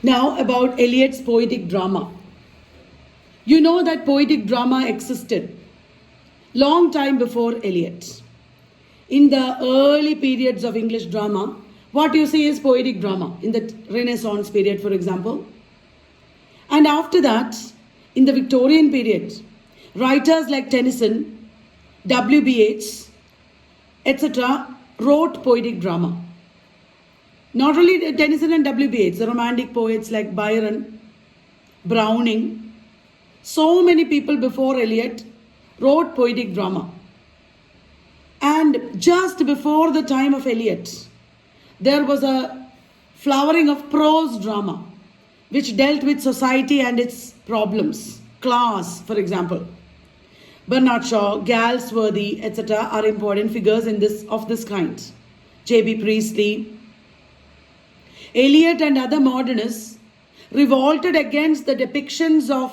Now about Eliot's poetic drama. You know that poetic drama existed long time before Eliot. In the early periods of English drama, what you see is poetic drama, in the Renaissance period, for example. And after that, in the Victorian period, writers like Tennyson, W.B. Yeats, etc. wrote poetic drama. Not only Tennyson and W.B. Yeats, the romantic poets like Byron, Browning, so many people before Eliot wrote poetic drama. And just before the time of Eliot, there was a flowering of prose drama, which dealt with society and its problems. Class, for example. Bernard Shaw, Galsworthy, etc. are important figures of this kind. J.B. Priestley. Eliot and other modernists revolted against the depictions of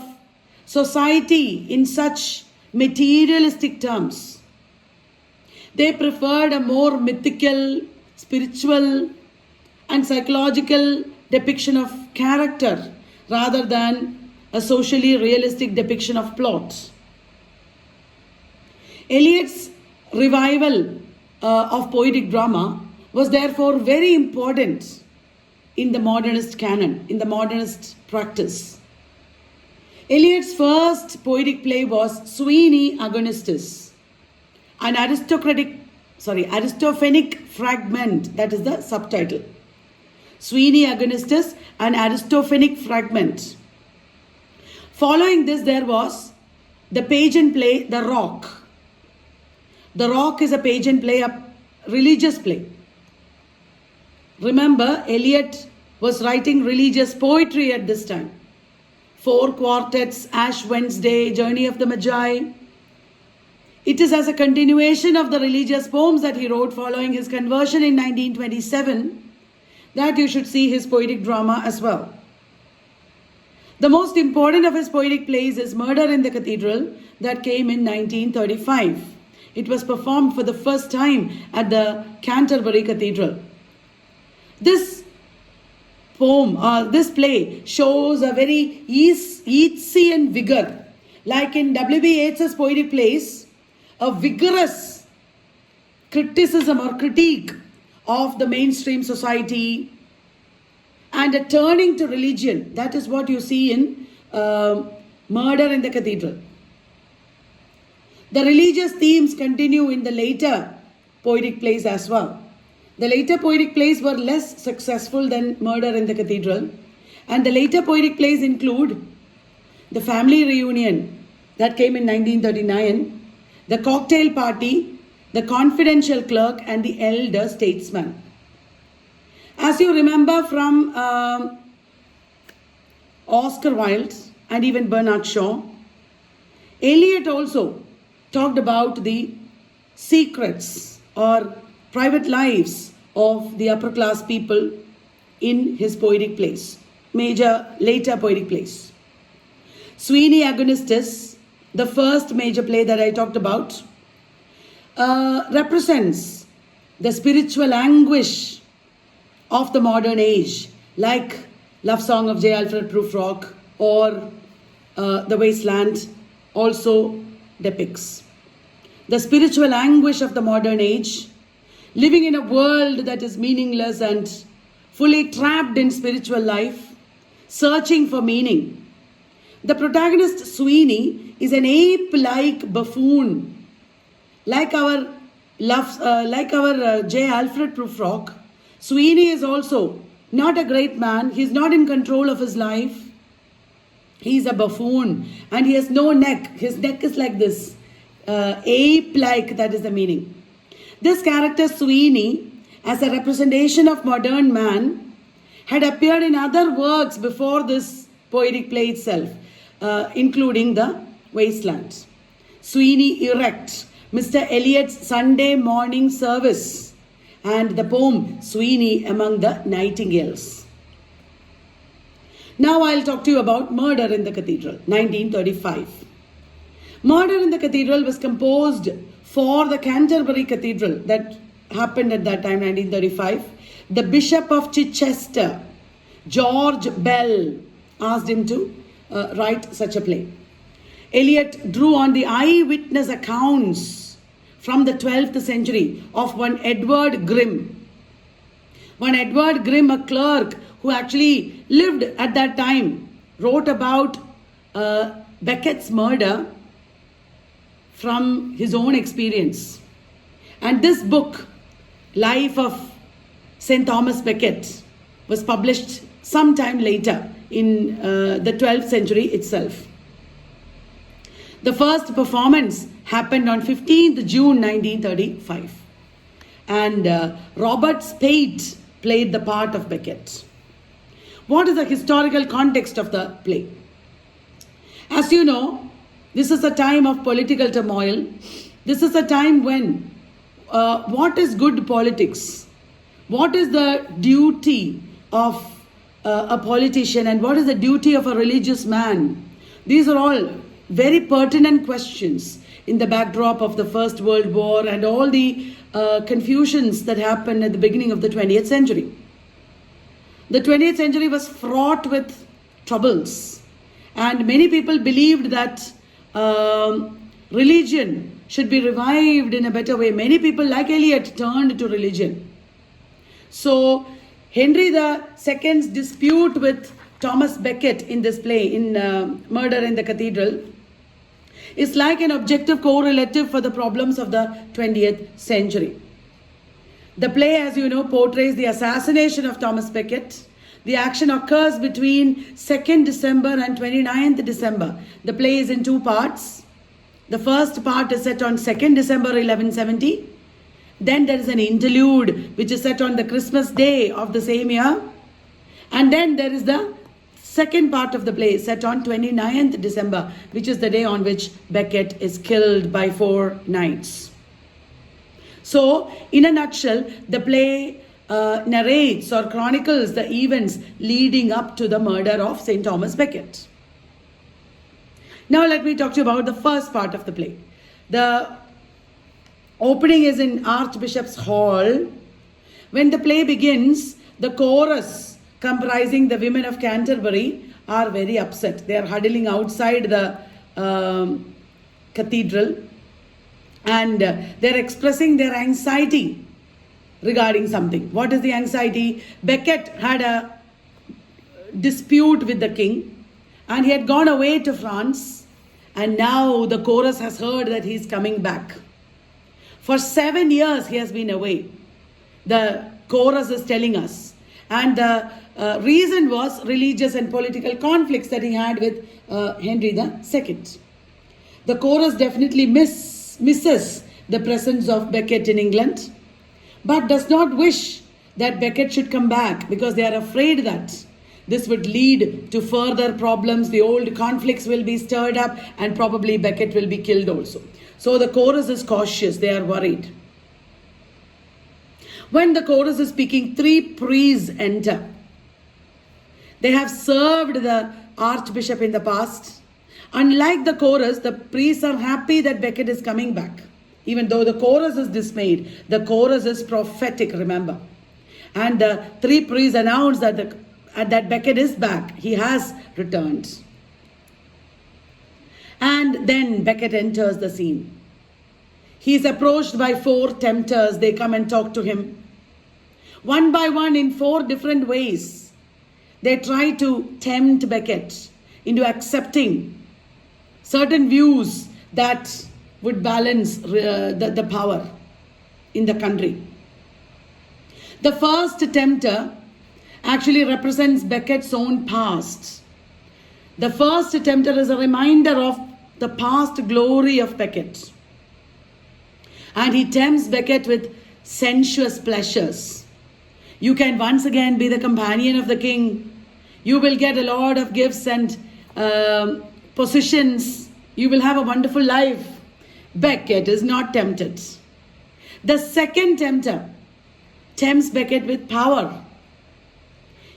society in such materialistic terms. They preferred a more mythical, spiritual, and psychological depiction of character rather than a socially realistic depiction of plot. Eliot's revival of poetic drama was therefore very important in the modernist canon, in the modernist practice. Eliot's first poetic play was Sweeney Agonistes, an Aristophanic fragment, that is the subtitle. Sweeney Agonistes, an Aristophanic fragment. Following this, there was the pageant play, The Rock. The Rock is a pageant play, a religious play. Remember, Eliot was writing religious poetry at this time. 4 quartets, Ash Wednesday, Journey of the Magi. It is as a continuation of the religious poems that he wrote following his conversion in 1927 that you should see his poetic drama as well. The most important of his poetic plays is Murder in the Cathedral that came in 1935. It was performed for the first time at the Canterbury Cathedral. This play shows a very Yeatsian vigor. Like in W.B. Yeats's poetic plays, a vigorous criticism or critique of the mainstream society and a turning to religion. That is what you see in Murder in the Cathedral. The religious themes continue in the later poetic plays as well. The later poetic plays were less successful than Murder in the Cathedral, and the later poetic plays include The Family Reunion that came in 1939, The Cocktail Party, The Confidential Clerk, and The Elder Statesman. As you remember from Oscar Wilde and even Bernard Shaw, Eliot also talked about the secrets or private lives of the upper class people in his poetic plays, later poetic plays. Sweeney Agonistes, the first major play that I talked about, represents the spiritual anguish of the modern age, like Love Song of J. Alfred Prufrock or The Wasteland also depicts. The spiritual anguish of the modern age, living in a world that is meaningless and fully trapped in spiritual life, searching for meaning. The protagonist Sweeney is an ape-like buffoon. Like our J. Alfred Prufrock, Sweeney is also not a great man. He is not in control of his life. He is a buffoon and he has no neck. His neck is like this, ape-like, that is the meaning. This character Sweeney, as a representation of modern man, had appeared in other works before this poetic play itself, including The Wasteland. Sweeney Erect, Mr. Eliot's Sunday Morning Service, and the poem Sweeney Among the Nightingales. Now I'll talk to you about Murder in the Cathedral, 1935. Murder in the Cathedral was composed for the Canterbury Cathedral that happened at that time, 1935. The Bishop of Chichester George Bell asked him to write such a play. Eliot drew on the eyewitness accounts from the 12th century of one Edward Grimm. One Edward Grimm, a clerk who actually lived at that time, wrote about Becket's murder from his own experience. And this book, Life of St. Thomas Becket, was published sometime later in the 12th century itself. The first performance happened on 15th June 1935, and Robert Speight played the part of Becket. What is the historical context of the play? As you know, this is a time of political turmoil. This is a time when what is good politics? What is the duty of a politician, and what is the duty of a religious man? These are all very pertinent questions in the backdrop of the First World War and all the confusions that happened at the beginning of the 20th century. The 20th century was fraught with troubles, and many people believed that religion should be revived in a better way. Many people, like Eliot, turned to religion. So Henry II's dispute with Thomas Becket in this play, in Murder in the Cathedral, is like an objective correlative for the problems of the 20th century. The play, as you know, portrays the assassination of Thomas Becket. The action occurs between 2nd December and 29th December. The play is in two parts. The first part is set on 2nd December 1170. Then there is an interlude which is set on the Christmas day of the same year. And then there is the second part of the play set on 29th December, which is the day on which Becket is killed by 4 knights. So, in a nutshell, the play narrates or chronicles the events leading up to the murder of St. Thomas Becket. Now let me talk to you about the first part of the play. The opening is in Archbishop's Hall. When the play begins, the chorus comprising the women of Canterbury are very upset. They are huddling outside the cathedral, and they're expressing their anxiety regarding something. What is the anxiety? Becket had a dispute with the king, and he had gone away to France, and now the chorus has heard that he's coming back. For 7 years he has been away, the chorus is telling us. And the reason was religious and political conflicts that he had with Henry II. The chorus definitely misses the presence of Becket in England, but does not wish that Becket should come back, because they are afraid that this would lead to further problems. The old conflicts will be stirred up, and probably Becket will be killed also. So the chorus is cautious, they are worried. When the chorus is speaking, 3 priests enter. They have served the archbishop in the past. Unlike the chorus, the priests are happy that Becket is coming back. Even though the chorus is dismayed, the chorus is prophetic, remember. And the 3 priests announce that Becket is back. He has returned. And then Becket enters the scene. He is approached by 4 tempters. They come and talk to him. One by one, in 4 different ways, they try to tempt Becket into accepting certain views that would balance the power in the country. The first tempter actually represents Becket's own past. The first tempter is a reminder of the past glory of Becket. And he tempts Becket with sensuous pleasures. You can once again be the companion of the king. You will get a lot of gifts and positions. You will have a wonderful life. Becket is not tempted. The second tempter tempts Becket with power.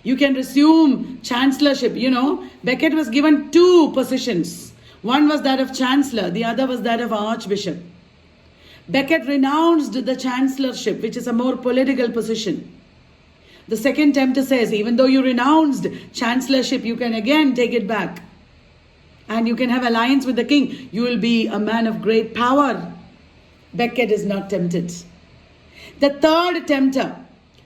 You can resume chancellorship. You know, Becket was given 2 positions. One was that of chancellor, the other was that of archbishop. Becket renounced the chancellorship, which is a more political position. The second tempter says, even though you renounced chancellorship, you can again take it back. And you can have alliance with the king. You will be a man of great power. Becket is not tempted. The third tempter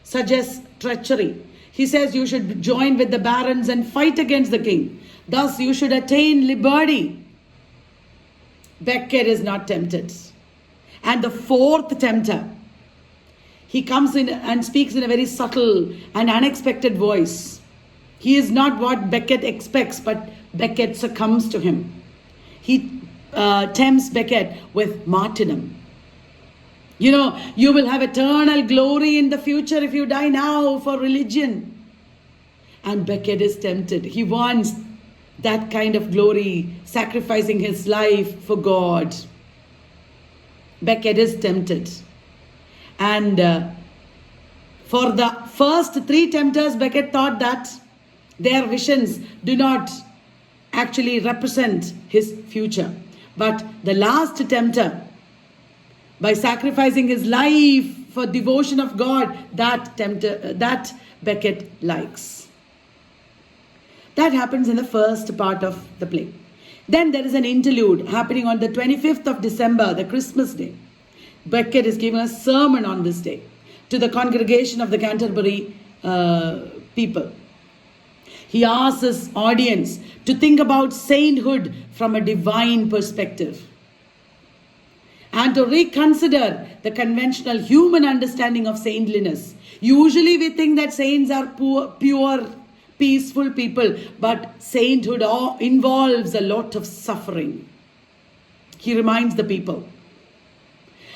suggests treachery. He says you should join with the barons and fight against the king. Thus you should attain liberty. Becket is not tempted. And the fourth tempter, he comes in and speaks in a very subtle and unexpected voice. He is not what Becket expects, but Becket succumbs to him. He tempts Becket with martyrdom. You know, you will have eternal glory in the future if you die now for religion. And Becket is tempted. He wants that kind of glory, sacrificing his life for God. Becket is tempted. And for the first three tempters, Becket thought that their visions do not actually represent his future. But the last tempter, by sacrificing his life for devotion of God, that Becket likes. That happens in the first part of the play. Then there is an interlude happening on the 25th of December, the Christmas day. Becket is giving a sermon on this day to the congregation of the Canterbury people. He asks his audience to think about sainthood from a divine perspective and to reconsider the conventional human understanding of saintliness. Usually we think that saints are pure, peaceful people, but sainthood involves a lot of suffering. He reminds the people.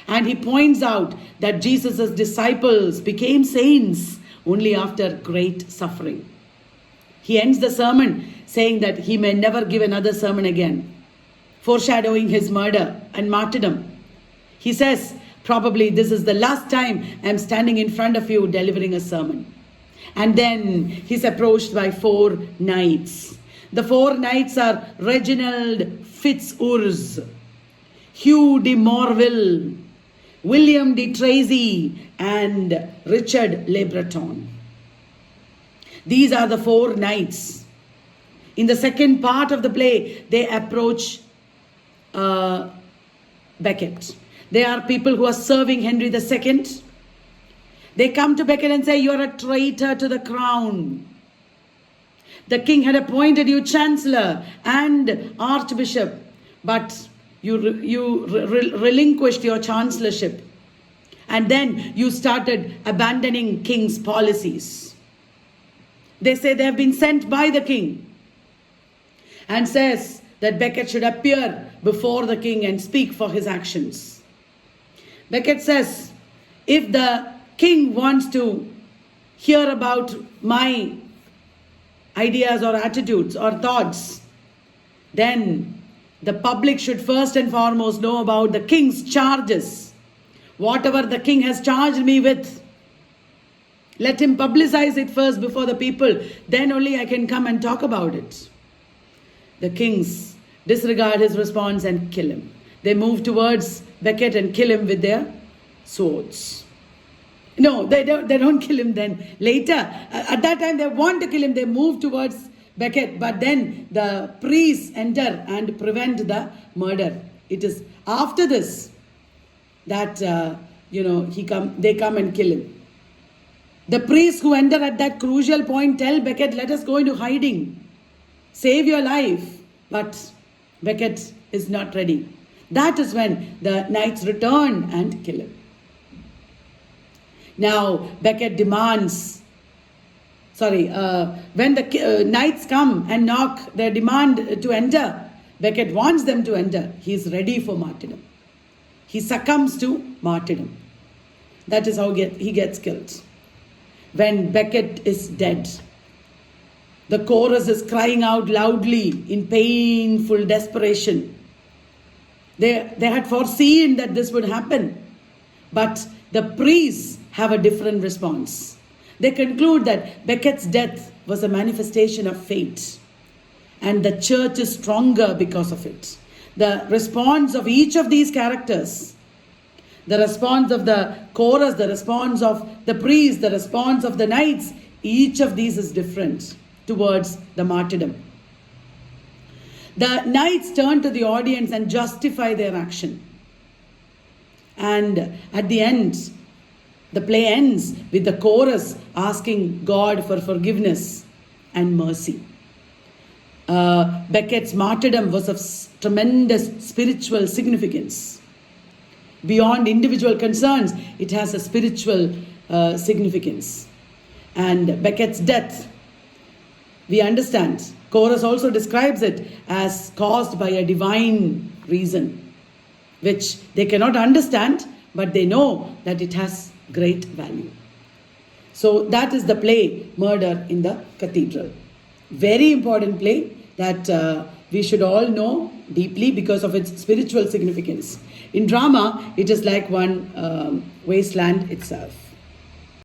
And he points out that Jesus' disciples became saints only after great suffering. He ends the sermon saying that he may never give another sermon again, foreshadowing his murder and martyrdom. He says, probably this is the last time I'm standing in front of you delivering a sermon. And then he's approached by 4 knights. The 4 knights are Reginald Fitzurse, Hugh de Morville, William de Tracy, and Richard Le Breton. These are the 4 knights. In the second part of the play, they approach Becket. They are people who are serving Henry II. They come to Becket and say, you are a traitor to the crown. The king had appointed you chancellor and archbishop, but you relinquished your chancellorship. And then you started abandoning king's policies. They say they have been sent by the king, and says that Becket should appear before the king and speak for his actions. Becket says, if the king wants to hear about my ideas or attitudes or thoughts, then the public should first and foremost know about the king's charges. Whatever the king has charged me with, let him publicize it first before the people. Then only I can come and talk about it. The kings disregard his response and kill him. They move towards Becket and kill him with their swords. No, they don't kill him then. Later, at that time they want to kill him. They move towards Becket, but then the priests enter and prevent the murder. It is after this that they come and kill him. The priests who enter at that crucial point tell Becket, let us go into hiding. Save your life. But Becket is not ready. That is when the knights return and kill him. Now Becket demands, when the knights come and knock their demand to enter, Becket wants them to enter. He is ready for martyrdom. He succumbs to martyrdom. That is how he gets killed. When Becket is dead, the chorus is crying out loudly in painful desperation. They had foreseen that this would happen, but the priests have a different response. They conclude that Becket's death was a manifestation of fate, and the church is stronger because of it. The response of each of these characters, the response of the chorus, the response of the priest, the response of the knights, each of these is different towards the martyrdom. The knights turn to the audience and justify their action. And at the end, the play ends with the chorus asking God for forgiveness and mercy. Becket's martyrdom was of tremendous spiritual significance. Beyond individual concerns, it has a spiritual significance. And Becket's death, we understand, chorus also describes it as caused by a divine reason, which they cannot understand, but they know that it has great value. So that is the play Murder in the Cathedral. Very important play that we should all know deeply because of its spiritual significance. In drama, it is like one wasteland itself.